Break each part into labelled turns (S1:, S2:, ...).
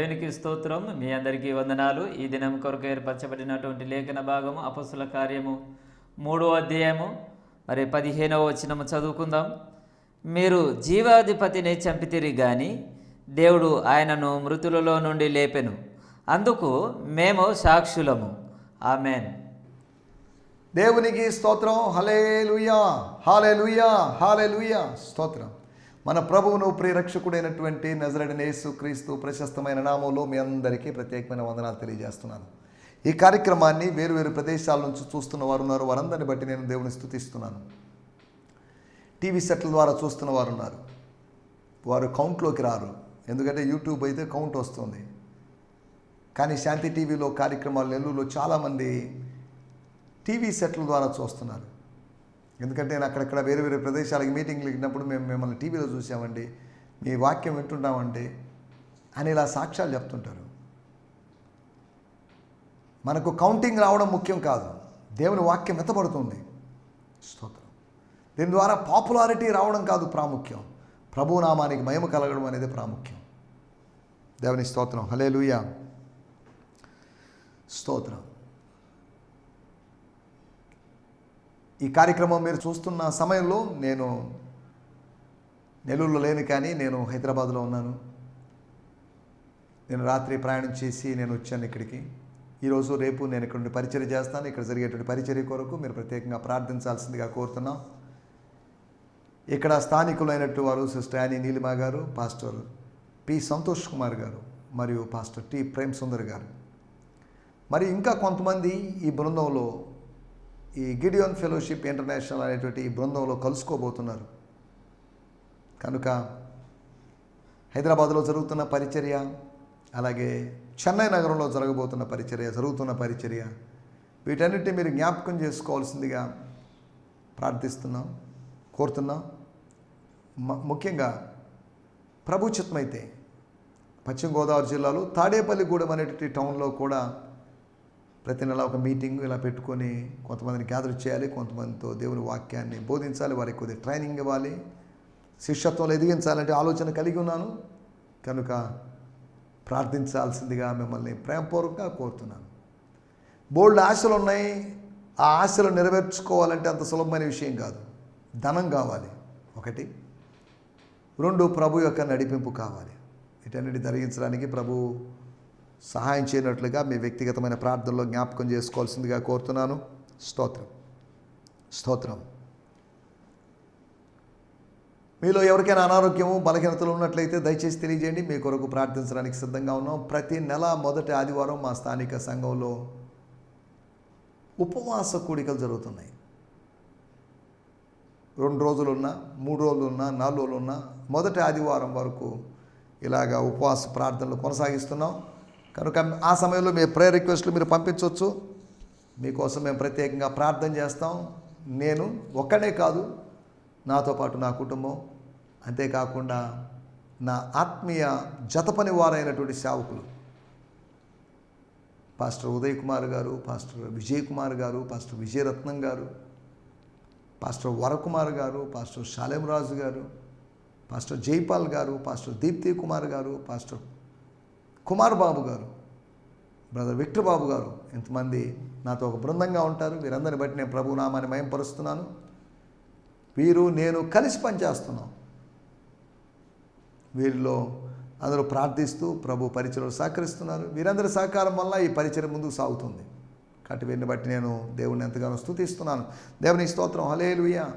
S1: దేవునికి స్తోత్రం. మీ అందరికీ వందనాలు. ఈ దినం కొరకు ఏర్పరచబడినటువంటి లేఖన భాగము అపొస్తలుల కార్యము 3వ అధ్యాయము 15వ వచనము చదువుకుందాం. మీరు జీవాధిపతిని చంపితిరి గాని దేవుడు ఆయనను మృతులలో నుండి లేపెను, అందుకు మేము సాక్షులము. ఆమెన్.
S2: దేవునికి స్తోత్రం. హల్లెలూయా, హల్లెలూయా, హల్లెలూయా. స్తోత్రం. మన ప్రభువును ప్రియరక్షకుడైనటువంటి నజరేయుడైన యేసుక్రీస్తు ప్రశస్తమైన నామంలో మీ అందరికీ ప్రత్యేకమైన వందనాలు తెలియజేస్తున్నాను. ఈ కార్యక్రమాన్ని వేరు ప్రదేశాల నుంచి చూస్తున్న వారు ఉన్నారు. వారందరిని బట్టి నేను దేవుని స్తుతిస్తున్నాను. టీవీ సెట్ల ద్వారా చూస్తున్న వారు ఉన్నారు. వారు కౌంట్లోకి రారు, ఎందుకంటే యూట్యూబ్ అయితే కౌంట్ వస్తుంది. కానీ శాంతి టీవీలో కార్యక్రమాలు నెల్లూరులో చాలామంది టీవీ సెట్ల ద్వారా చూస్తున్నారు. ఎందుకంటే నేను అక్కడక్కడ వేరే ప్రదేశాలకి మీటింగ్లు వెళ్ళినప్పుడు మేము మిమ్మల్ని టీవీలో చూసామండి, మీ వాక్యం వింటున్నామండి అని ఇలా సాక్ష్యాలు చెప్తుంటారు. మనకు కౌంటింగ్ రావడం ముఖ్యం కాదు, దేవుని వాక్యం ఎత్తబడుతుంది. స్తోత్రం. దీని ద్వారా పాపులారిటీ రావడం కాదు ప్రాముఖ్యం, ప్రభు నామానికి మహిమ కలగడం అనేది ప్రాముఖ్యం. దేవుని స్తోత్రం. హల్లెలూయా. స్తోత్రం. ఈ కార్యక్రమం మీరు చూస్తున్న సమయంలో నేను నెల్లూరులో లేను, కానీ నేను హైదరాబాద్లో ఉన్నాను. నేను రాత్రి ప్రయాణం చేసి నేను వచ్చాను ఇక్కడికి. ఈరోజు రేపు నేను ఇక్కడ నుండి పరిచర్య చేస్తాను. ఇక్కడ జరిగేటువంటి పరిచర్య కొరకు మీరు ప్రత్యేకంగా ప్రార్థించాల్సిందిగా కోరుతున్నాం. ఇక్కడ స్థానికులైనట్టు వారు సిస్టర్ యానీ నీలిమా గారు, పాస్టర్ పి సంతోష్ కుమార్ గారు మరియు పాస్టర్ టి ప్రేమ్ సుందర్ గారు, మరి ఇంకా కొంతమంది ఈ బృందంలో, ఈ గిడియోన్ ఫెలోషిప్ ఇంటర్నేషనల్ అనేటువంటి ఈ బృందంలో కలుసుకోబోతున్నారు. కనుక హైదరాబాద్లో జరుగుతున్న పరిచర్య, అలాగే చెన్నై నగరంలో జరగబోతున్న పరిచర్య, వీటన్నిటిని మీరు జ్ఞాపకం చేసుకోవాల్సిందిగా ప్రార్థిస్తున్నాం, కోరుతున్నాం. ముఖ్యంగా ప్రభు చిత్తమైతే పశ్చిమ గోదావరి జిల్లాలో తాడేపల్లిగూడెం అనేటువంటి టౌన్లో కూడా ప్రతి నెల ఒక మీటింగ్ ఇలా పెట్టుకొని కొంతమందిని గ్యాదర్ చేయాలి, కొంతమందితో దేవుని వాక్యాన్ని బోధించాలి, వారికి కొద్దిగా ట్రైనింగ్ ఇవ్వాలి, శిష్యత్వంలో ఎదిగించాలంటే ఆలోచన కలిగి ఉన్నాను. కనుక ప్రార్థించాల్సిందిగా మిమ్మల్ని ప్రేమపూర్వకంగా కోరుతున్నాను. బోల్డ్ ఆశలు ఉన్నాయి, ఆ ఆశలు నెరవేర్చుకోవాలంటే అంత సులభమైన విషయం కాదు. ధనం కావాలి, 1. 2 ప్రభు యొక్క నడిపింపు కావాలి. వీటన్నిటి ధరించడానికి ప్రభు సహాయం చేయనట్లుగా మీ వ్యక్తిగతమైన ప్రార్థనలో జ్ఞాపకం చేసుకోవాల్సిందిగా కోరుతున్నాను. స్తోత్రం. మీలో ఎవరికైనా అనారోగ్యము, బలహీనతలు ఉన్నట్లయితే దయచేసి తెలియజేయండి. మీ కొరకు ప్రార్థించడానికి సిద్ధంగా ఉన్నాం. ప్రతి నెల మొదటి ఆదివారం మా స్థానిక సంఘంలో ఉపవాస కూడికలు జరుగుతున్నాయి. 2 రోజులున్నా, 3 రోజులున్నా, 4 రోజులున్నా మొదటి ఆదివారం వరకు ఇలాగా ఉపవాస ప్రార్థనలు కొనసాగిస్తున్నాం. కనుక ఆ సమయంలో మీ ప్రేయర్ రిక్వెస్ట్లు మీరు పంపించవచ్చు. మీకోసం మేము ప్రత్యేకంగా ప్రార్థన చేస్తాం. నేను ఒక్కడే కాదు, నాతో పాటు నా కుటుంబం, అంతేకాకుండా నా ఆత్మీయ జతపని వారైనటువంటి సేవకులు పాస్టర్ ఉదయ్ కుమార్ గారు, పాస్టర్ విజయ్ కుమార్ గారు, పాస్టర్ విజయరత్నం గారు, పాస్టర్ వరకుమార్ గారు, పాస్టర్ శాలేం రాజు గారు, పాస్టర్ జైపాల్ గారు, పాస్టర్ దీప్తి కుమార్ గారు, పాస్టర్ కుమార్ బాబు గారు, బ్రదర్ విక్టర్ బాబు గారు, ఇంతమంది నాతో ఒక బృందంగా ఉంటారు. వీరందరిని బట్టి నేను ప్రభు నామాన్ని మహిమపరుస్తున్నాను. వీరు నేను కలిసి పనిచేస్తున్నాం. వీరిలో అందరూ ప్రార్థిస్తూ ప్రభు పరిచర్యలో సహకరిస్తున్నారు. వీరందరి సహకారం వల్ల ఈ పరిచర్య ముందుకు సాగుతుంది. కాబట్టి వీరిని బట్టి నేను దేవుని ఎంతగానో స్తుతిస్తున్నాను. దేవుని స్తోత్రం. హల్లెలూయా.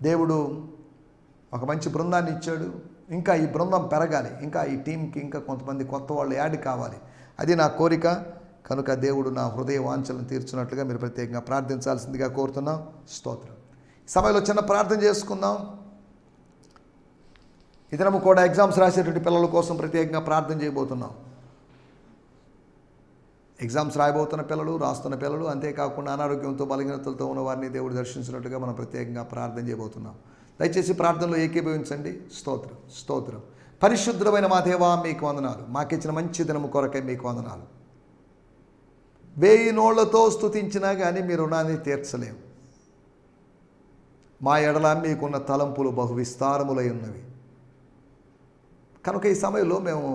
S2: దేవుడు ఒక మంచి బృందాన్ని ఇచ్చాడు. ఇంకా ఈ బృందం పెరగాలి, ఇంకా ఈ టీంకి ఇంకా కొంతమంది కొత్త వాళ్ళు యాడ్ కావాలి, అది నా కోరిక. కనుక దేవుడు నా హృదయ వాంఛలను తీర్చినట్లుగా మీరు ప్రత్యేకంగా ప్రార్థించాల్సిందిగా కోరుతున్నాం. స్తోత్రం. ఈ సమయంలో చిన్న ప్రార్థన చేసుకుందాం. ఈ దినము కూడా ఎగ్జామ్స్ రాసేటువంటి పిల్లల కోసం ప్రత్యేకంగా ప్రార్థన చేయబోతున్నాం. ఎగ్జామ్స్ రాయబోతున్న పిల్లలు, రాస్తున్న పిల్లలు, అంతేకాకుండా అనారోగ్యంతో బలహీనతలతో ఉన్న వారిని దేవుడు దర్శించినట్టుగా మనం ప్రత్యేకంగా ప్రార్థన చేయబోతున్నాం. దయచేసి ప్రార్థనలో ఏకీభవించండి. స్తోత్రం. పరిశుద్ధమైన మా దేవా, మీకు వందనాలు. మాకిచ్చిన మంచి దినము కొరకై మీకు వందనాలు. 1000 నోళ్లతో స్తుతించినా కానీ మీ రుణాన్ని తీర్చలేము. మా ఎడల మీకున్న తలంపులు బహు విస్తారములై ఉన్నవి. కనుక ఈ సమయంలో మేము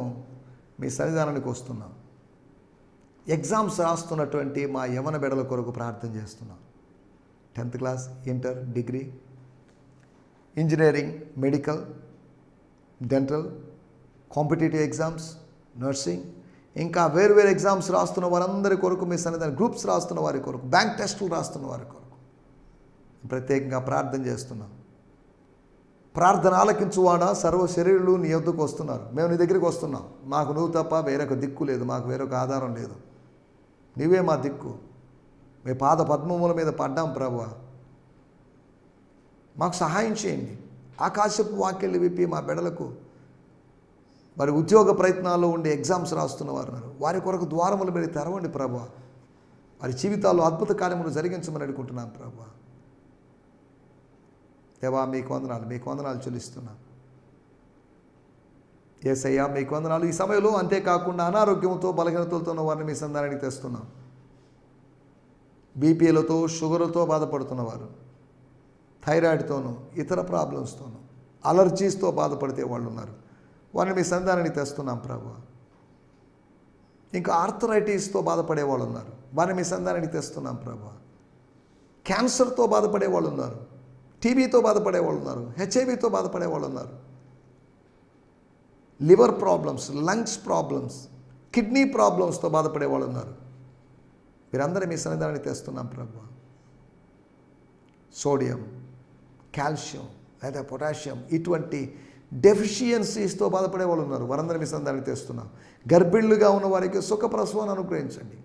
S2: మీ సన్నిధానానికి వస్తున్నాం. ఎగ్జామ్స్ రాస్తున్నటువంటి మా యవన బిడ్డల కొరకు ప్రార్థన చేస్తున్నాం. 10th class, inter, degree, engineering, medical, dental, competitive exams, nursing, ఇంకా వేరు ఎగ్జామ్స్ రాస్తున్న వారందరి కొరకు మీ సన్నిధానం, గ్రూప్స్ రాస్తున్న వారి కొరకు, బ్యాంక్ టెస్టులు రాస్తున్న వారి కొరకు ప్రత్యేకంగా ప్రార్థన చేస్తున్నాం. ప్రార్థన ఆలకించువాడా సర్వ శరీరులు నీ యొద్దకు వస్తున్నారు. మేము నీ దగ్గరికి వస్తున్నాం. మాకు నువ్వు తప్ప వేరొక దిక్కు లేదు, మాకు వేరొక ఆధారం లేదు. నీవే మా దిక్కు. మీ పాద పద్మముల మీద పడ్డాం ప్రభువా, మాకు సహాయం చేయండి. ఆకాశపు వాక్యాలు విప్పి మా బిడ్డలకు వారి ఉద్యోగ ప్రయత్నాల్లో ఉండి ఎగ్జామ్స్ రాస్తున్న వారు ఉన్నారు, వారి కొరకు ద్వారములు మీరు తెరవండి ప్రభువా. వారి జీవితాల్లో అద్భుత కార్యములు జరిగించమని అడుగుకుంటున్నాం ప్రభువా. దేవా మీకు వందనాలు చెల్లిస్తున్నాం. యేసయ్యా మీకు వందనాలు. ఈ సమయంలో అంతేకాకుండా అనారోగ్యంతో బలహీనతలతో ఉన్న వారిని మీ సంధానానికి తెస్తున్నాం. బీపీలతో, షుగర్తో బాధపడుతున్నవారు, థైరాయిడ్తోనూ ఇతర ప్రాబ్లమ్స్తోనూ అలర్జీస్తో బాధపడితే వాళ్ళు ఉన్నారు, వారిని మీ సంధానానికి తెస్తున్నాం ప్రభువా. ఇంకా ఆర్థరైటిస్తో బాధపడే వాళ్ళు ఉన్నారు, వారిని మీ సంధానానికి తెస్తున్నాం ప్రభువా. క్యాన్సర్తో బాధపడే వాళ్ళు ఉన్నారు, టీబీతో బాధపడే వాళ్ళు ఉన్నారు, హెచ్ఐవితో బాధపడే వాళ్ళు ఉన్నారు, liver problems, lungs problems, kidney ప్రాబ్లమ్స్తో బాధపడే వాళ్ళు ఉన్నారు. వీరందరూ మీ సన్నిధానానికి తెస్తున్నాం ప్రభువా. సోడియం, కాల్షియం లేదా పొటాషియం ఇటువంటి డెఫిషియన్సీస్తో బాధపడే వాళ్ళు ఉన్నారు, వారందరూ మీ సన్నిధానానికి తెస్తున్నాం. గర్భిణులుగా ఉన్న వారికి సుఖ ప్రసవాన్ని అనుగ్రహించండి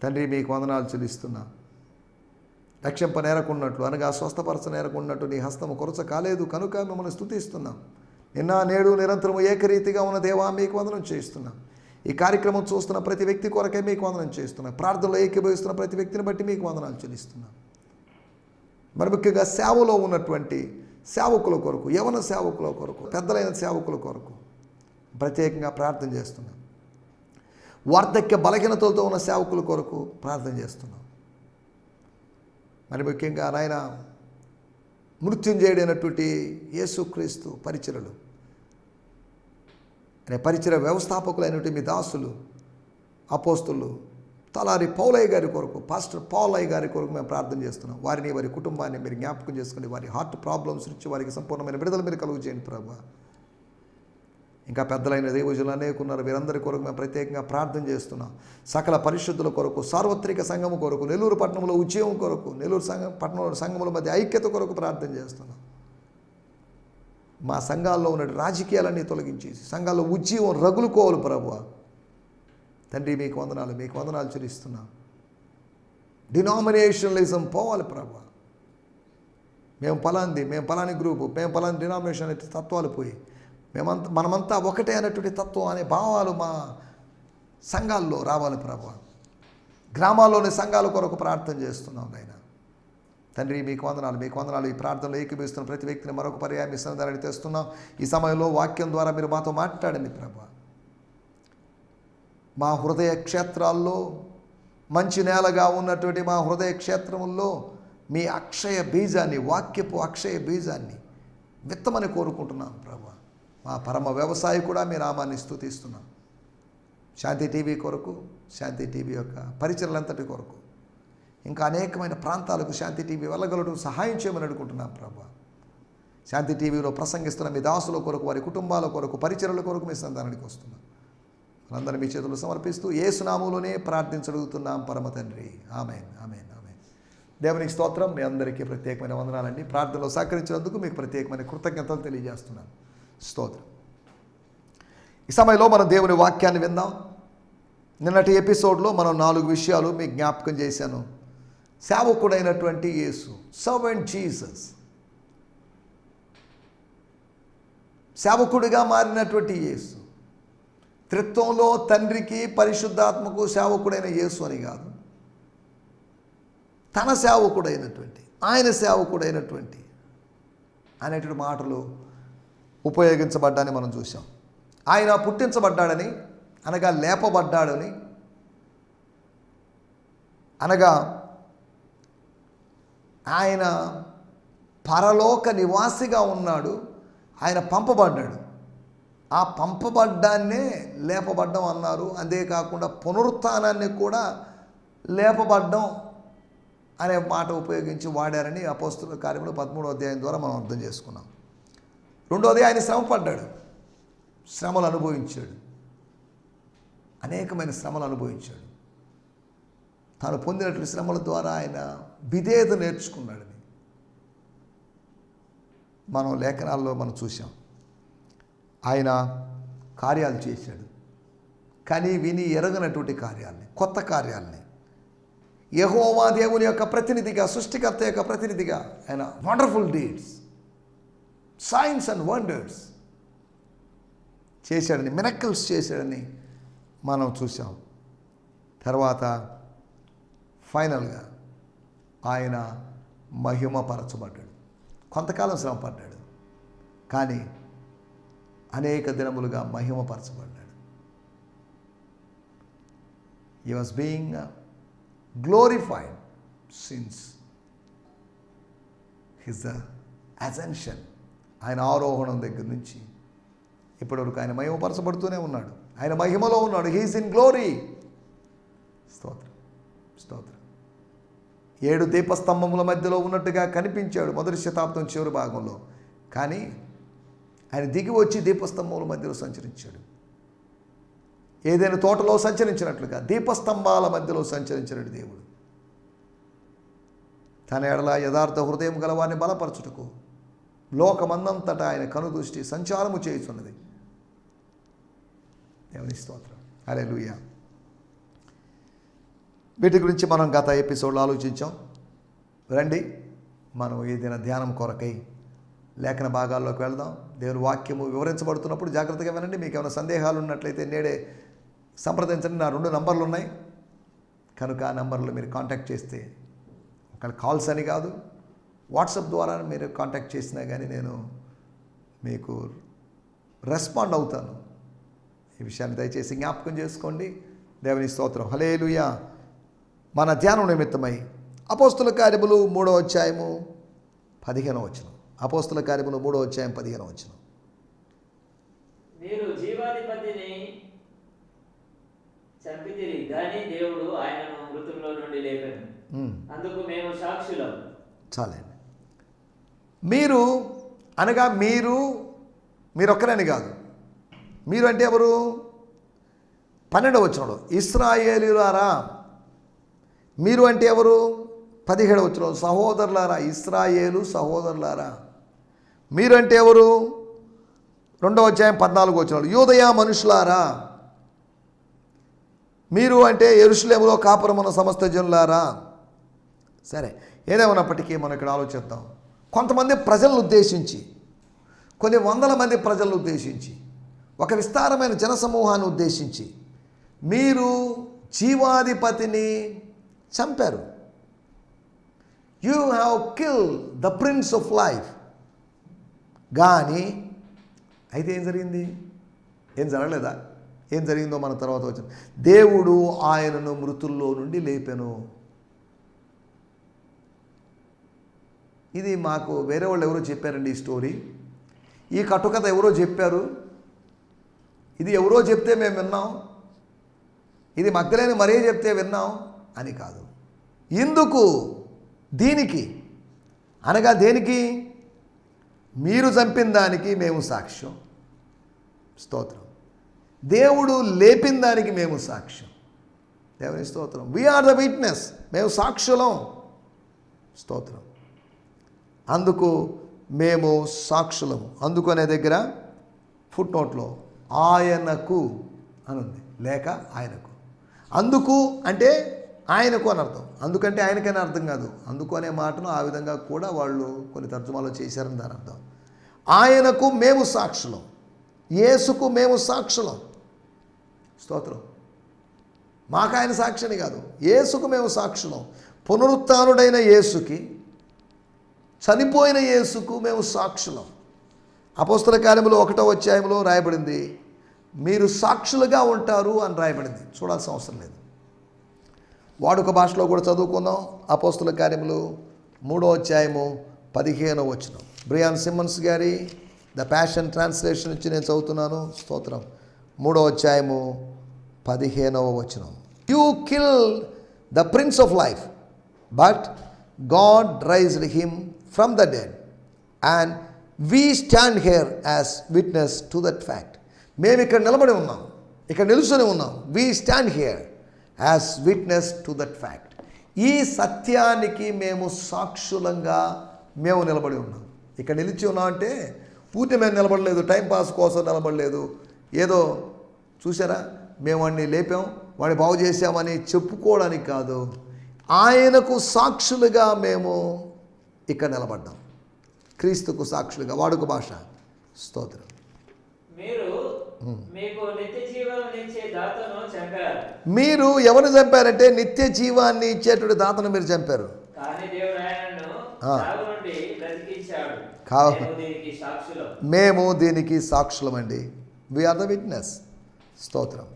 S2: తండ్రి. మీకు వందనాలు చెల్లిస్తున్నా. రక్షింప నేరకున్నట్లు అనగా స్వస్థపరచ నేరకున్నట్టు నీ హస్తము కొరచ కాలేదు కనుక మిమ్మల్ని స్తుతిస్తున్నాం. నిన్న నేడు నిరంతరము ఏకరీతిగా ఉన్న దేవా మీకు వందనం చేస్తున్నాం. ఈ కార్యక్రమం చూస్తున్న ప్రతి వ్యక్తి కొరకే మీకు వందనం చేస్తున్నాం. ప్రార్థనలో ఏకీభవిస్తున్న ప్రతి వ్యక్తిని బట్టి మీకు వందనాలు చెల్లిస్తున్నాం. మరి ముఖ్యంగా సేవలో ఉన్నటువంటి సేవకుల కొరకు, యవన సేవకుల కొరకు, పెద్దలైన సేవకుల కొరకు ప్రత్యేకంగా ప్రార్థన చేస్తున్నాం. వార్ధక్య బలహీనతలతో ఉన్న సేవకుల కొరకు ప్రార్థన చేస్తున్నాం. మరి ముఖ్యంగా నాయన మృత్యుంజయుడైనటువంటి యేసుక్రీస్తు పరిచరులు అనే పరిచయ వ్యవస్థాపకులైనటువంటి మీ దాసులు, అపోస్తులు తలారి పౌలయ్య గారి కొరకు, పాస్టర్ పౌలయ్య గారి కొరకు మేము ప్రార్థన చేస్తున్నాం. వారిని, వారి కుటుంబాన్ని మీరు జ్ఞాపకం చేసుకోండి. వారి హార్ట్ ప్రాబ్లమ్స్ నుంచి వారికి సంపూర్ణమైన విడుదల మీరు కలుగు చేయండి ప్రభువా. ఇంకా పెద్దలైన దైవజనులు అనేకున్నారు, వీరందరి కొరకు మేము ప్రత్యేకంగా ప్రార్థన చేస్తున్నాం. సకల పరిశుద్ధుల కొరకు, సార్వత్రిక సంఘము కొరకు, నెల్లూరు పట్టణంలో ఉద్యమం కొరకు, నెల్లూరు పట్టణంలో సంఘముల మధ్య ఐక్యత కొరకు ప్రార్థన చేస్తున్నాం. మా సంఘాల్లో ఉన్న రాజకీయాలన్నీ తొలగించేసి సంఘాల్లో ఉద్యమం రగులుకోవాలి ప్రభువా. తండ్రి మీకు వందనాలు చెల్లిస్తున్నాం. డినామినేషనలిజం పోవాలి ప్రభువా. మేము పలాని గ్రూపు, మేము పలాని డినామినేషన్ అనే తత్వాలు పోయి మనమంతా ఒకటే అనేటువంటి తత్వం అనే భావాలు మా సంఘాల్లో రావాలి ప్రభువా. గ్రామాల్లోని సంఘాల కొరకు ప్రార్థన చేస్తున్నాం నాయన. తండ్రి మీకు వందనాలు. ఈ ప్రార్థనలో ఏకీభవిస్తున్న ప్రతి వ్యక్తిని మరొక పర్యాయం సన్నిధానానికి తెస్తున్నాం. ఈ సమయంలో వాక్యం ద్వారా మీరు మాతో మాట్లాడండి ప్రభువా. మా హృదయ క్షేత్రాల్లో మంచి నేలగా ఉన్నటువంటి మా హృదయ క్షేత్రముల్లో మీ అక్షయ బీజాన్ని, వాక్యపు అక్షయ బీజాన్ని విత్తమని కోరుకుంటున్నాం ప్రభువా. మా పరమ వ్యవసాయ కూడా మీ నామాన్ని స్తుతిస్తున్నాం. శాంతి టీవీ కొరకు, శాంతి టీవీ యొక్క పరిచర్లంతటి కొరకు, ఇంకా అనేకమైన ప్రాంతాలకు శాంతి టీవీ వెళ్ళగలడు సహాయం చేయమని అడుగుకుంటున్నాం ప్రభువా. శాంతి టీవీలో ప్రసంగిస్తున్న మీ దాసుల కొరకు, వారి కుటుంబాల కొరకు, పరిచర్ల కొరకు మీ సంతానానికి వస్తున్నాం. అందరినీ మీ చేతులు సమర్పిస్తూ యేసు నామములోనే ప్రార్థించడుగుతున్నాం పరమ తండ్రి. ఆమేన్. దేవునికి స్తోత్రం. మీ అందరికీ ప్రత్యేకమైన వందనాలండి. ప్రార్థనలో సహకరించినందుకు మీకు ప్రత్యేకమైన కృతజ్ఞతలు తెలియజేస్తున్నాను. స్తోత్రం. ఈ సమయంలో మనం దేవుని వాక్యాన్ని విందాం. నిన్నటి ఎపిసోడ్లో మనం 4 విషయాలు మీకు జ్ఞాపకం చేశాను. సేవకుడైనటువంటి యేసు, సర్వెంట్ జీసస్, సేవకుడిగా మారినటువంటి యేసు, త్రిత్వంలో తండ్రికి పరిశుద్ధాత్మకు సేవకుడైన యేసు అని కాదు, తన సేవకుడైనటువంటి, ఆయన సేవకుడైనటువంటి అనేటువంటి మాటలు ఉపయోగించబడ్డాన్ని మనం చూసాం. ఆయన పుట్టించబడ్డాడని, అనగా లేపబడ్డాడని, అనగా ఆయన పరలోక నివాసిగా ఉన్నాడు, ఆయన పంపబడ్డాడు. ఆ పంపబడ్డాన్నే లేపబడ్డం అన్నారు. అంతేకాకుండా పునరుత్థానాన్ని కూడా లేపబడ్డం అనే మాట ఉపయోగించి వాడారని అపోస్తుల కార్యములు 13వ అధ్యాయం ద్వారా మనం అర్థం చేసుకున్నాం. రెండోది, ఆయన శ్రమ పడ్డాడు, శ్రమలు అనుభవించాడు, అనేకమైన శ్రమలు అనుభవించాడు. తాను పొందినటువంటి శ్రమల ద్వారా ఆయన విధేయత నేర్చుకున్నాడని మనం లేఖనాల్లో మనం చూసాం. ఆయన కార్యాలు చేశాడు, కానీ విని ఎరగనటువంటి కార్యాలని, కొత్త కార్యాలని, యెహోవా దేవుని యొక్క ప్రతినిధిగా, సృష్టికర్త యొక్క ప్రతినిధిగా ఆయన wonderful deeds, science and wonders చేశాడని, మిరకిల్స్ చేశాడని మనం చూసాం. తర్వాత ఫైనల్గా ఆయన మహిమపరచబడ్డాడు. కొంతకాలం శ్రమ పడ్డాడు, కానీ అనేక దినములుగా మహిమపరచబడ్డాడు. He was being glorified since his ascension. ఆయన ఆరోహణం దగ్గర నుంచి ఇప్పటివరకు ఆయన మహిమపరచబడుతూనే ఉన్నాడు. ఆయన మహిమలో ఉన్నాడు. He's in glory. స్తోత్రం, స్తోత్రం. 7 దీపస్తంభముల మధ్యలో ఉన్నట్టుగా కనిపించాడు మొదటి శతాబ్దం చివరి భాగంలో, కానీ ఆయన దిగి వచ్చి దీపస్తంభముల మధ్యలో సంచరించాడు. ఏదైనా తోటలో సంచరించినట్లుగా దీపస్తంభాల మధ్యలో సంచరించాడు దేవుడు. తన ఎడల యథార్థ హృదయం గలవారిని బలపరచుటకు లోకమందంతటా ఆయన కనుదృష్టి సంచారము చేయుచున్నది. దేవుని స్తోత్రం, హల్లెలూయా. వీటి గురించి మనం గత ఎపిసోడ్లో ఆలోచించాం. రండి, మనం ఏదైనా ధ్యానం కొరకై లేఖన భాగాల్లోకి వెళ్దాం. దేవుని వాక్యము వివరించబడుతున్నప్పుడు జాగ్రత్తగా వినండి. మీకు ఏమైనా సందేహాలు ఉన్నట్లయితే నేడే సంప్రదించండి. నా 2 నంబర్లు ఉన్నాయి కనుక ఆ నంబర్లో మీరు కాంటాక్ట్ చేస్తే, ఒకవేళ కాల్స్ అని కాదు, వాట్సాప్ ద్వారా మీరు కాంటాక్ట్ చేసినా కానీ నేను మీకు రెస్పాండ్ అవుతాను. ఈ విషయాన్ని దయచేసి జ్ఞాపకం చేసుకోండి. దేవుని స్తోత్రం, హల్లెలూయా. మన ధ్యానం నిమిత్తమై అపోస్తుల కార్యములు 3వ అధ్యాయము 15వ వచనం. అపోస్తుల కార్యములు 3వ అధ్యాయం 15వ వచనం.
S1: మీరు జీవాధిపతిని చంపితిరి, గాని దేవుడు ఆయనను మృతుల్లో నుండి లేపెను, అందుకు మేము సాక్షులం. చాలండి. మీరు అనగా మీరొక్కరని కాదు. మీరు అంటే ఎవరు? 12వ వచనంలో ఇశ్రాయేలీయులారా. మీరు అంటే ఎవరు? 17వ వచనంలో సహోదరులారా, ఇశ్రాయేలు సహోదరులారా. మీరు అంటే ఎవరు? 2వ అధ్యాయం 14వ వచనంలో యూదయ మనుషులారా. మీరు అంటే యెరూషలేములో కాపురమున్న సమస్త జనులారా. సరే, ఏదేమన్నప్పటికీ మనం ఇక్కడ ఆలోచిద్దాం. కొంతమంది ప్రజలను ఉద్దేశించి, కొన్ని వందల మంది ప్రజలను ఉద్దేశించి, ఒక విస్తారమైన జనసమూహాన్ని ఉద్దేశించి మీరు జీవాధిపతిని చంపారు. You have kill the prince of life. కానీ అయితే ఏం జరిగింది? ఏం జరగలేదా? ఏం జరిగిందో మన తర్వాత వచ్చింది. దేవుడు ఆయనను మృతుల్లో నుండి లేపెను. ఇది మాకు వేరే వాళ్ళు ఎవరో చెప్పారండి ఈ స్టోరీ. ఈ కట్టుకథ ఎవరో చెప్పారు. ఇది ఎవరో చెప్తే మేము విన్నాం, ఇది మగ్ధలేని మరే చెప్తే విన్నాం అని కాదు. ఇందుకు, దీనికి అనగా దేనికి? మీరు చంపిన దానికి మేము సాక్ష్యం. స్తోత్రం. దేవుడు లేపిన దానికి మేము సాక్ష్యం. దేవుని స్తోత్రం. We are the witness. మేము సాక్షులం. స్తోత్రం. అందుకు మేము సాక్షులము. అందుకు అనే దగ్గర ఫుట్ నోట్లో ఆయనకు అనుంది, లేక ఆయనకు. అందుకు అంటే ఆయనకు అని అర్థం. అందుకంటే ఆయనకనే అర్థం కాదు. అందుకు అనే మాటను ఆ విధంగా కూడా వాళ్ళు కొన్ని తర్జుమాలో చేశారని దాని అర్థం. ఆయనకు మేము సాక్షులం, యేసుకు మేము సాక్షులం. స్తోత్రం. మాకు ఆయన సాక్షిని కాదు, యేసుకు మేము సాక్షులం. పునరుత్థానుడైన యేసుకి, చనిపోయిన యేసుకు మేము సాక్షులం. అపోస్తల కార్యములు 1వ అధ్యాయంలో రాయబడింది, మీరు సాక్షులుగా ఉంటారు అని రాయబడింది. చూడాల్సిన అవసరం లేదు. వాడుక భాషలో కూడా చదువుకుందాం. అపోస్తల కార్యములు 3వ అధ్యాయము 15వ వచనం. బ్రియాన్ సిమ్మన్స్ గారి
S2: ద ప్యాషన్ ట్రాన్స్లేషన్ నుంచి నేను చదువుతున్నాను. స్తోత్రం. 3వ అధ్యాయము 15వ వచనం. You kill the prince of life, but God raised him from the dead, and we stand here as witness to that fact. మేము ఇక్కడ నిలబడి ఉన్నాం, ఇక్కడ నిలుచుని ఉన్నాం. We stand here as witness to that fact. ఈ సత్యానికి మేము సాక్షులంగా మేము నిలబడి ఉన్నాం. ఇక్కడ నిలిచి ఉన్నాం అంటే పూర్తి మేము నిలబడలేదు, టైంపాస్ కోసం నిలబడలేదు. ఏదో చూసారా మేము వాడిని లేపాం, వాడిని బాగు చేసామని చెప్పుకోవడానికి కాదు, ఆయనకు సాక్షులుగా మేము ఇక్కడ నిలబడ్డాం. క్రీస్తుకు సాక్షులుగా. వాడుక భాష. స్తోత్రం.
S1: మీరు మీకు నిత్య జీవమునిచ్చే దాతను చంపారు.
S2: మీరు ఎవరిని చంపారంటే నిత్య జీవాన్ని ఇచ్చేటువంటి దాతను మీరు చంపారు.
S1: కానీ దేవుడు ఆయనను చావు నుండి బ్రతికించాడు.
S2: మేము దీనికి సాక్షులమండి. We are the witness. స్తోత్రం.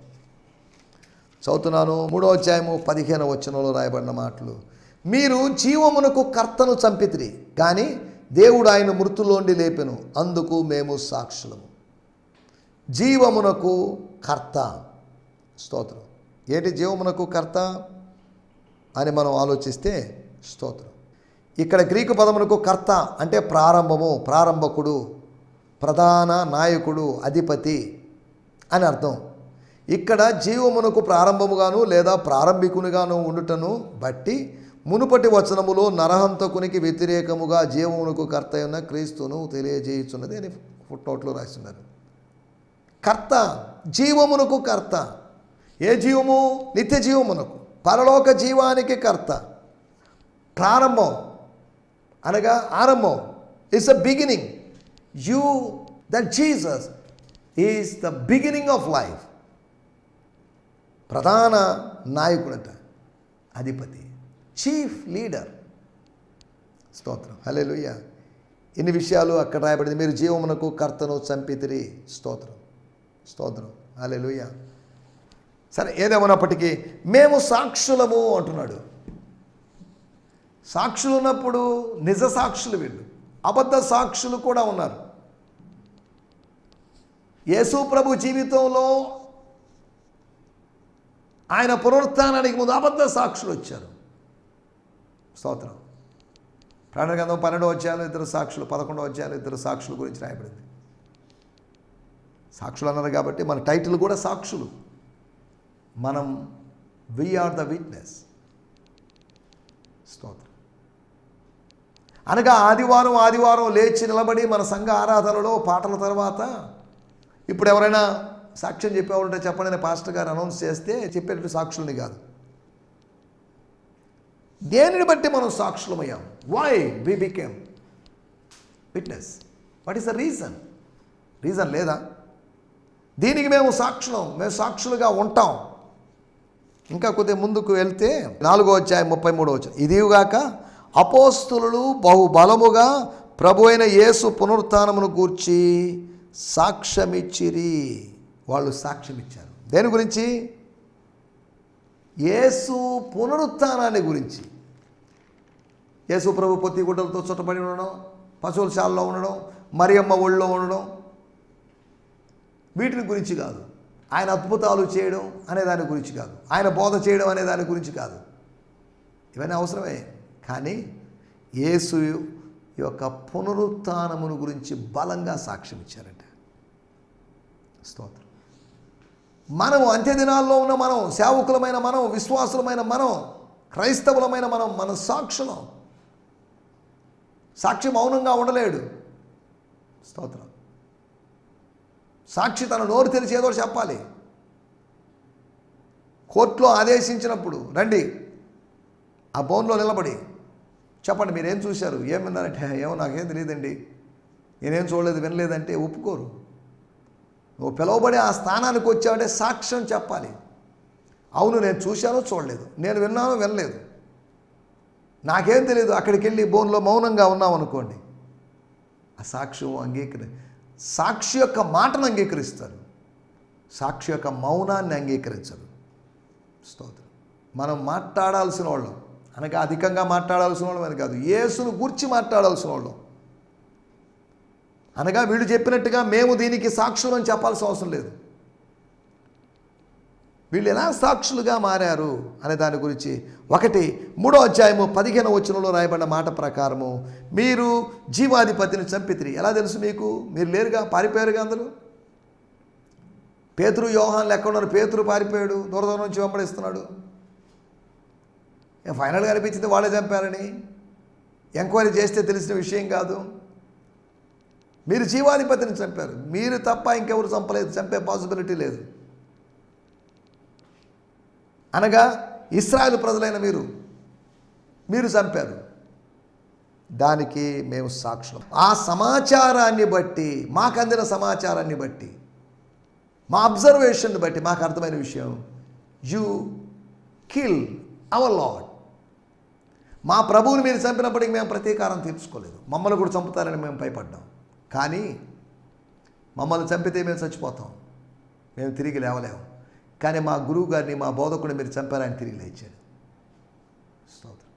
S2: చదువుతున్నాను. 3వ అధ్యాయము 15వ వచనంలో రాయబడిన మాటలు. మీరు జీవమునకు కర్తను చంపితిరి, కానీ దేవుడు ఆయన మృతుల్లోండి లేపెను, అందుకు మేము సాక్షులము. జీవమునకు కర్త. స్తోత్రం. ఏంటి జీవమునకు కర్త అని మనం ఆలోచిస్తే, స్తోత్రం, ఇక్కడ గ్రీకు పదమునకు కర్త అంటే ప్రారంభము, ప్రారంభకుడు, ప్రధాన నాయకుడు, అధిపతి అని అర్థం. ఇక్కడ జీవమునకు ప్రారంభముగాను లేదా ప్రారంభికునిగాను ఉండుటను బట్టి మునుపటి వచనములో నరహంతకునికి వ్యతిరేకముగా జీవమునకు కర్త అయిన క్రీస్తును తెలియజేయుచున్నది అని ఫుట్నోట్లో రాస్తున్నారు. కర్త, జీవమునకు కర్త. ఏ జీవము? నిత్య జీవమునకు, పరలోక జీవానికి కర్త. ప్రారంభం అనగా ఆరంభం. It's a beginning. You that Jesus is the beginning of life. ప్రధాన నాయకుడట, అధిపతి, చీఫ్ లీడర్. స్తోత్రం. హల్లెలూయా. ఇన్ని విషయాలు అక్కడ రాయబడింది. మీరు జీవమునకు కర్తను చంపితిరి. స్తోత్రం, స్తోత్రం. హల్లెలూయా. సరే, ఏదేమన్నప్పటికీ మేము సాక్షులము అంటున్నాడు. సాక్షులు ఉన్నప్పుడు నిజ సాక్షులు వీళ్ళు, అబద్ధ సాక్షులు కూడా ఉన్నారు. యేసు ప్రభు జీవితంలో ఆయన పునరుత్థానానికి ముందు అబద్ధ సాక్షులు వచ్చారు. స్తోత్రం. ప్రకటన గ్రంథం 12వ అధ్యాయంలో 2 సాక్షులు, 11వ అధ్యాయంలో 2 సాక్షుల గురించి రాయబడింది. సాక్షులు అన్నారు కాబట్టి మన టైటిల్ కూడా సాక్షులు. మనం వి ఆర్ ద విట్నెస్. స్తోత్రం. అనగా ఆదివారం లేచి నిలబడి మన సంఘ ఆరాధనలో పాటల తర్వాత ఇప్పుడు ఎవరైనా సాక్ష్యం చెప్పేవాళ్ళంటే చెప్పండి అని పాస్టర్ గారు అనౌన్స్ చేస్తే చెప్పేటట్టు సాక్షులని కాదు. దేనిని బట్టి మనం సాక్షులమయ్యాం? Why we became witness? What is the reason? Reason లేదా? దీనికి మేము సాక్షులుగా ఉంటాం. ఇంకా కొద్దిగా ముందుకు వెళ్తే 4వ అధ్యాయం 33వ వచనం. ఇదిగాక అపోస్తులు బహుబలముగా ప్రభు అయిన యేసు పునరుత్థానమును గూర్చి సాక్ష్యమిచ్చిరి. వాళ్ళు సాక్ష్యం ఇచ్చారు. దేని గురించి? యేసు పునరుత్థానాన్ని గురించి. యేసు ప్రభు పొత్తి గుడ్డలతో చుట్టబడి ఉండడం, పశువుల శాలలో ఉండడం, మరియమ్మ ఒళ్ళో ఉండడం, వీటిని గురించి కాదు. ఆయన అద్భుతాలు చేయడం అనే దాని గురించి కాదు. ఆయన బోధ చేయడం అనే దాని గురించి కాదు. ఇవన్నీ అవసరమే. కానీ యేసు యొక్క పునరుత్థానమును గురించి బలంగా సాక్ష్యం ఇచ్చారట. స్తోత్రం. మనము అంత్యదినాల్లో ఉన్న మనం, సేవకులమైన మనం, విశ్వాసులమైన మనం, క్రైస్తవులమైన మనం, మన సాక్షులం. సాక్షి మౌనంగా ఉండలేడు. స్తోత్రం. సాక్షి తన నోరు తెరిచి ఏదో చెప్పాలి. కోర్టులో ఆదేశించినప్పుడు రండి, ఆ బోన్లో నిలబడి చెప్పండి మీరేం చూశారు, ఏం విన్నారంటే ఏమో నాకేం తెలియదండి, నేనేం చూడలేదు, వినలేదంటే ఒప్పుకోరు. నువ్వు పిలువబడి ఆ స్థానానికి వచ్చావంటే సాక్ష్యం చెప్పాలి. అవును, నేను చూశాను, చూడలేదు, నేను విన్నాను, వినలేదు, నాకేం తెలియదు, అక్కడికి వెళ్ళి బోన్లో మౌనంగా ఉన్నాం అనుకోండి, ఆ సాక్ష్యం సాక్షి యొక్క మాటను అంగీకరిస్తారు, సాక్షి యొక్క మౌనాన్ని అంగీకరించరు. స్తోత్రం. మనం మాట్లాడాల్సిన వాళ్ళం అనగా అధికంగా మాట్లాడాల్సిన వాళ్ళం అని కాదు, యేసును గూర్చి మాట్లాడాల్సిన వాళ్ళం. అనగా వీళ్ళు చెప్పినట్టుగా మేము దీనికి సాక్షులు అని చెప్పాల్సిన అవసరం లేదు. వీళ్ళు ఎలా సాక్షులుగా మారారు అనే దాని గురించి 3వ అధ్యాయము 15వ వచనంలో రాయబడిన మాట ప్రకారము మీరు జీవాధిపతిని చంపితిరి. ఎలా తెలుసు మీకు? మీరు లేరుగా, పారిపోయారుగా అందరూ. పేతురు యోహాన్లు ఎక్కడున్నారు? పేతురు పారిపోయాడు, దూరం నుంచి వెంబడిస్తున్నాడు. ఫైనల్గా అనిపించింది వాళ్ళే చంపారని. ఎంక్వైరీ చేస్తే తెలిసిన విషయం కాదు. మీరు జీవాధిపతిని చంపారు. మీరు తప్ప ఇంకెవరు చంపలేదు, చంపే పాసిబిలిటీ లేదు. అనగా ఇశ్రాయేలు ప్రజలైన మీరు చంపారు. దానికి మేము సాక్షులం. ఆ సమాచారాన్ని బట్టి, మాకు అందిన సమాచారాన్ని బట్టి, మా అబ్జర్వేషన్ని బట్టి మాకు అర్థమైన విషయం, యు కిల్ అవర్ లార్డ్. మా ప్రభువుని మీరు చంపినప్పటికీ మేము ప్రతీకారం తీర్చుకోలేదు. మమ్మల్ని కూడా చంపుతారని మేము భయపడ్డాం. కానీ మమ్మల్ని చంపితే మేము చచ్చిపోతాం, మేము తిరిగి లేవలేము. కానీ మా గురువు గారిని, మా బోధకుడిని మీరు చంపారు, ఆయన తిరిగి లేచాడు. స్తోత్రం.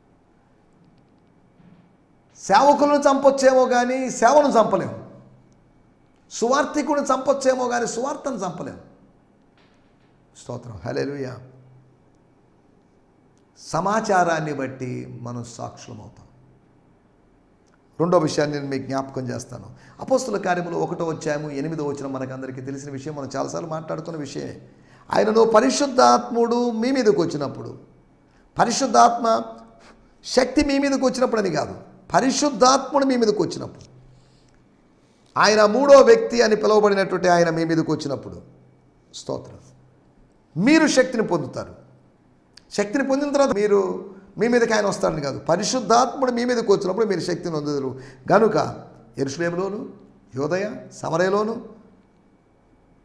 S2: సేవకులను చంపొచ్చేమో కానీ సేవను చంపలేము. సువార్థికుడిని చంపొచ్చేమో కానీ సువార్తను చంపలేము. స్తోత్రం. హల్లెలూయా. సమాచారాన్ని బట్టి మనం సాక్షులమవుతాం. రెండో విషయాన్ని నేను మీకు జ్ఞాపకం చేస్తాను. అపోస్తుల కార్యములు 1వ అధ్యాయము 8వ వచనం మనకు అందరికీ తెలిసిన విషయం, మనం చాలాసార్లు మాట్లాడుకున్న విషయమే. ఆయనను పరిశుద్ధాత్ముడు మీ మీదకి వచ్చినప్పుడు, పరిశుద్ధాత్మ శక్తి మీ మీదకి వచ్చినప్పుడు అని కాదు, పరిశుద్ధాత్ముడు మీ మీదకి వచ్చినప్పుడు, ఆయన 3వ వ్యక్తి అని పిలువబడినటువంటి ఆయన మీ మీదకి వచ్చినప్పుడు, స్తోత్రం, మీరు శక్తిని పొందుతారు. శక్తిని పొందిన తర్వాత మీ మీదకి ఆయన వస్తాడని కాదు, పరిశుద్ధాత్ముడు మీ మీదకి వచ్చినప్పుడు మీరు శక్తిని పొందుతారు. గనుక యెరూషలేములోను, యూదయ, సమరయలోను,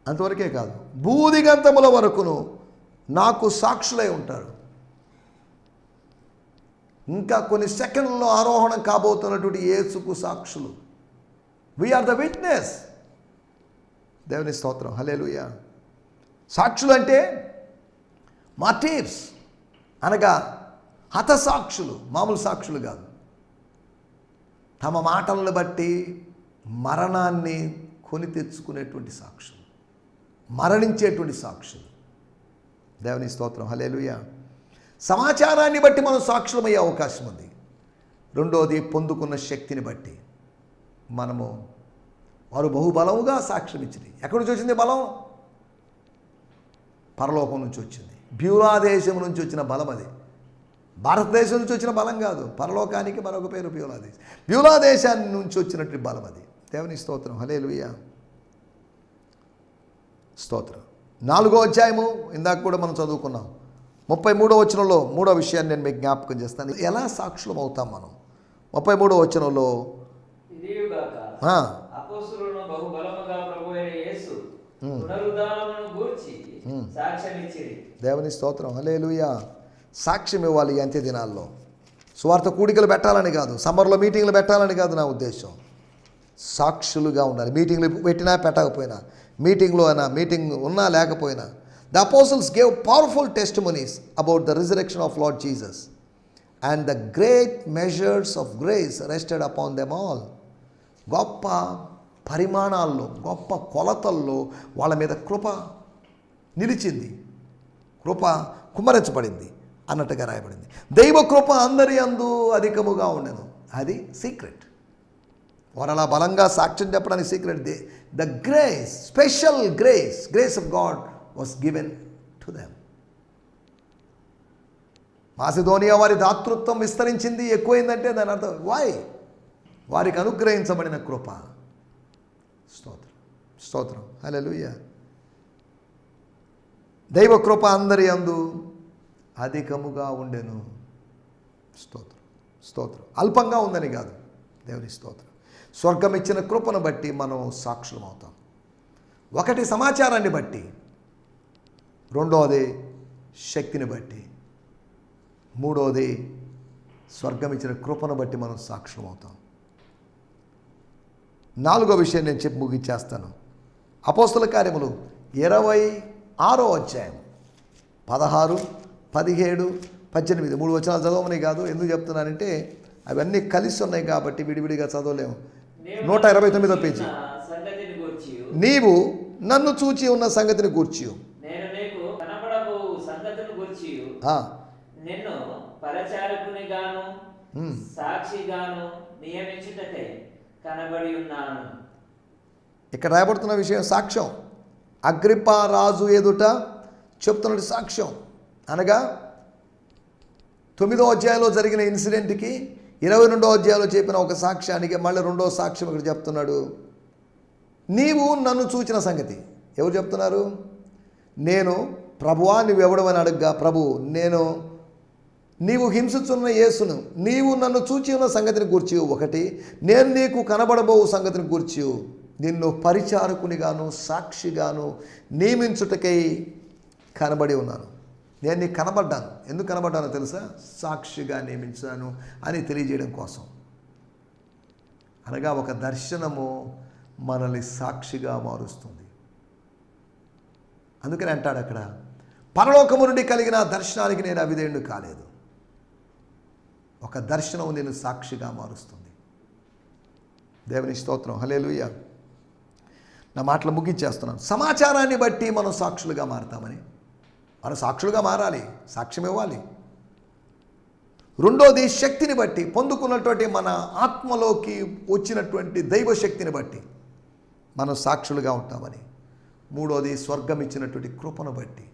S2: అంతవరకే కాదు, భూదిగంతముల వరకును నాకు సాక్షులై ఉంటారు. ఇంకా కొన్ని సెకండ్లలో ఆరోహణం కాబోతున్నటువంటి యేసుకు సాక్షులు. We are the witness. దేవుని స్తోత్రం. హల్లెలూయా. సాక్షులు అంటే మార్టీర్స్, అనగా హతసాక్షులు, మామూలు సాక్షులు కాదు. తమ మాటలను బట్టి మరణాన్ని కొని తెచ్చుకునేటువంటి సాక్షులు, మరణించేటువంటి సాక్షులు. దేవుని స్తోత్రం. హల్లెలూయా. సమాచారాన్ని బట్టి మనం సాక్షులమయ్యే అవకాశం ఉంది. రెండోది, పొందుకున్న శక్తిని బట్టి మనము, వారు బహుబలముగా సాక్ష్యం ఇచ్చింది. ఎక్కడి నుంచి వచ్చింది బలం? పరలోకం నుంచి వచ్చింది. బ్యూలా దేశం నుంచి వచ్చిన బలం అది. భారతదేశం నుంచి వచ్చిన బలం కాదు. పరలోకానికి మరొక పేరు బ్యూలా దేశం. బ్యూలా దేశాన్ని నుంచి వచ్చినటువంటి బలం అది. దేవుని స్తోత్రం. హల్లెలూయా. స్తోత్రం. 4వ అధ్యాయము ఇందాక కూడా మనం చదువుకున్నాం. 33వ వచనంలో 3వ విషయాన్ని నేను మీకు జ్ఞాపకం చేస్తాను. ఎలా సాక్షులం అవుతాం మనం? 33వ వచనంలో
S1: అపోస్తలులను బహుబలముగా ప్రభువైన యేసు పునరుద్ధానమును గూర్చి సాక్ష్యమిచ్చిరి.
S2: దేవుని స్తోత్రం. హల్లెలూయా. సాక్ష్యం ఇవ్వాలి ఈ అంత్య దినాల్లో. సువార్త కూడికలు పెట్టాలని కాదు, సమ్మర్లో మీటింగ్లు పెట్టాలని కాదు నా ఉద్దేశం. సాక్షులుగా ఉండాలి. మీటింగ్లు పెట్టినా పెట్టకపోయినా, మీటింగ్ ఉన్నా లేకపోయినా. The apostles gave powerful testimonies about the resurrection of Lord Jesus, and the great measures of grace rested upon them all. గొప్ప పరిమాణాల్లో, గొప్ప కొలతల్లో వాళ్ళ మీద కృప నిలిచింది, కృప కుమ్మరించబడింది అన్నట్టుగా రాయబడింది. దైవ కృప అందరి యందు అధికముగా ఉండెను. అది సీక్రెట్. వారు అలా బలంగా సాక్ష్యం చెప్పడానికి secret. The grace, special grace of God was given to them. Macedonia వారి దాతృత్వం విస్తరించింది, ఎక్కువైందంటే దాని అర్థం వై? వారికి అనుగ్రహించబడిన కృప. స్తోత్రం. స్తోత్రం. హల్లెలూయా. దైవ కృప అందరి యందు అధికముగా ఉండెను. స్తోత్రం. స్తోత్రం. అల్పంగా ఉందని కాదు. దేవుని స్తోత్రం. స్వర్గం ఇచ్చిన కృపను బట్టి మనం సాక్షులం అవుతాం. ఒకటి సమాచారాన్ని బట్టి, రెండోది శక్తిని బట్టి, మూడోది స్వర్గం ఇచ్చిన కృపను బట్టి మనం సాక్షులం అవుతాం. 4వ విషయం నేను చెప్పి ముగించేస్తాను. అపోస్తల కార్యములు 26వ అధ్యాయం 16, 17, 18 3 వచనాలు చదవమని కాదు. ఎందుకు చెప్తున్నానంటే అవన్నీ కలిసి ఉన్నాయి కాబట్టి విడివిడిగా చదవలేము. 129వ పేజీ.
S1: సంగతిని గూర్చి
S2: నీవు నన్ను చూచి ఉన్న సంగతిని గూర్చి
S1: నేను నీకు కనబడబో సంగతిని గూర్చి నిన్ను పరిచారకునిగాను సాక్షిగాను నియమించుటకై కనబడి ఉన్నాను.
S2: ఇక్కడ రాయబడుతున్న విషయం సాక్ష్యం. అగ్రిప్పా రాజు ఎదుట చెప్తున్నది సాక్ష్యం. అనగా 9వ అధ్యాయంలో జరిగిన ఇన్సిడెంట్కి 22వ అధ్యాయంలో చెప్పిన ఒక సాక్ష్యానికి మళ్ళీ 2వ సాక్ష్యం ఇక్కడ చెప్తున్నాడు. నీవు నన్ను చూచిన సంగతి ఎవరు చెప్తున్నారు? నేను ప్రభువా నువ్వు ఎవడమని అడగ్గా, ప్రభు నీవు హింసించున్న యేసును నీవు నన్ను చూచి ఉన్న సంగతిని గూర్చి ఒకటి, నేను నీకు కనబడబో సంగతిని గూర్చి నిన్ను పరిచారకునిగాను సాక్షిగాను నియమించుటకై కనబడి ఉన్నాను. నేను నీకు కనబడ్డాను. ఎందుకు కనబడ్డానో తెలుసా? సాక్షిగా నియమించాను అని తెలియజేయడం కోసం. అనగా ఒక దర్శనము మనల్ని సాక్షిగా మారుస్తుంది. అందుకని అంటాడు అక్కడ, పరలోకము నుండి కలిగిన దర్శనానికి నేను అవిధేయుడు కాలేదు. ఒక దర్శనం నేను సాక్షిగా మారుస్తుంది. దేవుని స్తోత్రం, హల్లెలూయా. నా మాటలు ముగించేస్తున్నాను. సమాచారాన్ని బట్టి మనం సాక్షులుగా మారుతామని, మనం సాక్షులుగా మారాలి, సాక్ష్యం ఇవ్వాలి. రెండోది శక్తిని బట్టి, పొందుకున్నటువంటి మన ఆత్మలోకి వచ్చినటువంటి దైవ శక్తిని బట్టి మనం సాక్షులుగా ఉంటామని. మూడోది స్వర్గం ఇచ్చినటువంటి కృపను బట్టి.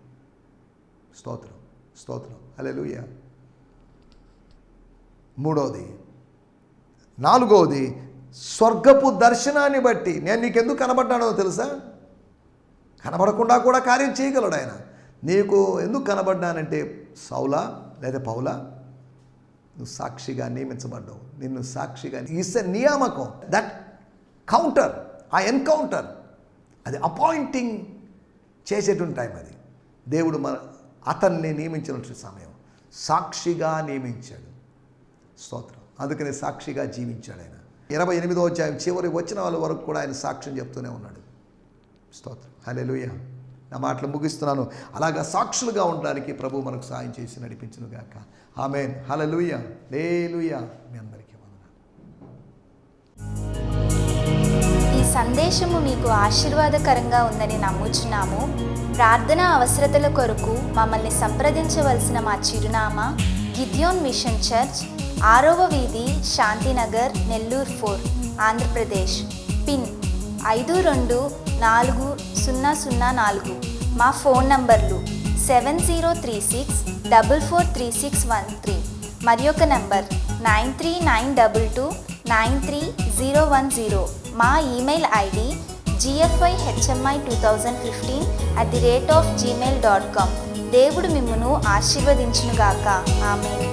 S2: స్తోత్రం, స్తోత్రం, హల్లెలూయా. మూడోది. నాలుగోది స్వర్గపు దర్శనాన్ని బట్టి. నేను నీకెందుకు కనబడ్డానో తెలుసా? కనబడకుండా కూడా కార్యం చేయగలడు ఆయన. నీకు ఎందుకు కనబడ్డానంటే, సౌలా లేదా పౌలా, నువ్వు సాక్షిగా నియమించబడ్డావు. నిన్ను సాక్షిగా ఇస్ ఎ నియామకం. దట్ కౌంటర్, ఆ ఎన్కౌంటర్, అది అపాయింటింగ్ చేసేటువంటి టైం. అది దేవుడు అతన్ని నియమించినటువంటి సమయం. సాక్షిగా నియమించాడు. స్తోత్రం. అందుకని సాక్షిగా జీవించాడు ఆయన. 28వ అధ్యాయం చివరి వచ్చిన వాళ్ళ వరకు కూడా ఆయన సాక్ష్యం చెప్తూనే ఉన్నాడు. స్తోత్రం, హల్లెలూయా. నా మాటలు ముగిస్తున్నాను. అలాగా సాక్షులుగా ఉండడానికి ప్రభు మనకు సాయం చేసి నడిపించును గాక. ఆమేన్, హల్లెలూయా, హల్లెలూయా. మీ అందరికీ వందనాలు.
S3: ఈ సందేశము మీకు ఆశీర్వాదకరంగా ఉందని నమ్ముచున్నాము. ప్రార్థన అవసరతల కొరకు మమ్మల్ని సంప్రదించవలసిన మా చిరునామా గిద్యోన్ మిషన్ చర్చ్, 6వ వీధి, శాంతినగర్, నెల్లూరు 4, ఆంధ్రప్రదేశ్. పిన్ 524004. మా ఫోన్ నంబర్లు 7036443613 మరి ఒక నంబర్ 9392293010. మా ఈమెయిల్ ఐడి gfihmi2015@gmail.com. దేవుడు మిమ్మును ఆశీర్వదించునుగాక. ఆమేన్.